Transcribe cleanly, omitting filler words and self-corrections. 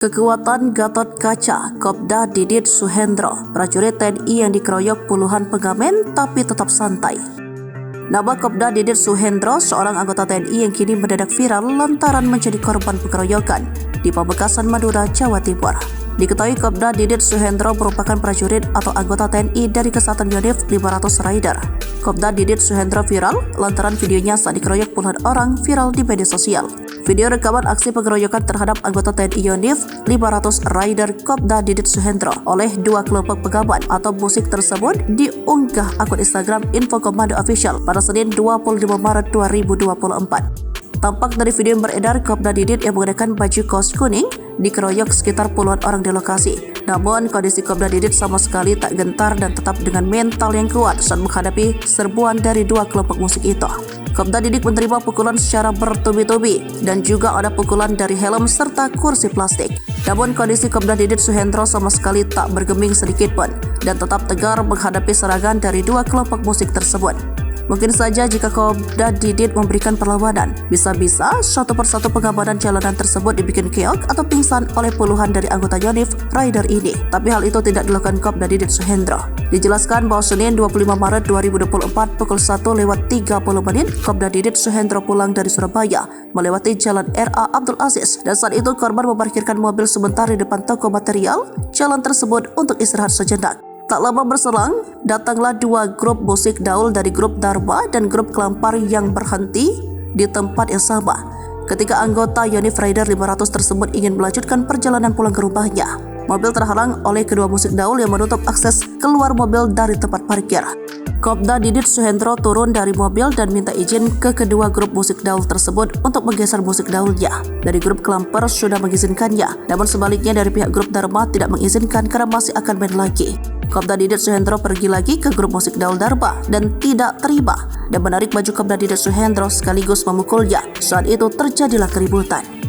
Kekuatan Gatot Kaca, Kopda Didit Suhendro, prajurit TNI yang dikeroyok puluhan pengamen tapi tetap santai. Nama Kopda Didit Suhendro, seorang anggota TNI yang kini mendadak viral lantaran menjadi korban pengeroyokan di Pamekasan, Madura, Jawa Timur. Diketahui Kopda Didit Suhendro merupakan prajurit atau anggota TNI dari Kesatuan Yonif 500 Rider. Kopda Didit Suhendro viral lantaran videonya saat dikeroyok puluhan orang viral di media sosial. Video rekaman aksi pengeroyokan terhadap anggota TNI Yonif 500 Rider Kopda Didit Suhendro oleh dua kelompok pengaman atau musik tersebut diunggah akun Instagram Info Komando Official pada Senin 25 Maret 2024. Tampak dari video yang beredar, Kopda Didit yang menggunakan baju kaos kuning dikeroyok sekitar puluhan orang di lokasi. Namun kondisi Kopda Didit sama sekali tak gentar dan tetap dengan mental yang kuat saat menghadapi serbuan dari dua kelompok musik itu. Kopda Didit menerima pukulan secara bertubi-tubi dan juga ada pukulan dari helm serta kursi plastik. Namun kondisi Kopda Didit Suhendro sama sekali tak bergeming sedikit pun dan tetap tegar menghadapi serangan dari dua kelompok musik tersebut. Mungkin saja jika Kopda Didit memberikan perlawanan, bisa-bisa satu persatu pengamanan jalanan tersebut dibikin keok atau pingsan oleh puluhan dari anggota Yonif Rider ini. Tapi hal itu tidak dilakukan Kopda Didit Suhendro. Dijelaskan bahwa Senin 25 Maret 2024 pukul 1:30 Kopda Didit Suhendro pulang dari Surabaya melewati Jalan RA Abdul Aziz, dan saat itu korban meparkirkan mobil sebentar di depan toko material jalan tersebut untuk istirahat sejenak. Tak lama berselang, datanglah dua grup musik daul dari grup Dharma dan grup Kelampar yang berhenti di tempat yang sama. Ketika anggota Yonif Rider 500 tersebut ingin melanjutkan perjalanan pulang ke rumahnya, mobil terhalang oleh kedua musik daul yang menutup akses keluar mobil dari tempat parkir. Kopda Didit Suhendro turun dari mobil dan minta izin ke kedua grup musik daul tersebut untuk menggeser musik daulnya. Dari grup Kelampar sudah mengizinkannya, namun sebaliknya dari pihak grup Dharma tidak mengizinkan karena masih akan main lagi. Kopda Didit Suhendro pergi lagi ke grup musik daul Dharma dan tidak terima dan menarik baju Kopda Didit Suhendro sekaligus memukulnya. Saat itu terjadilah keributan.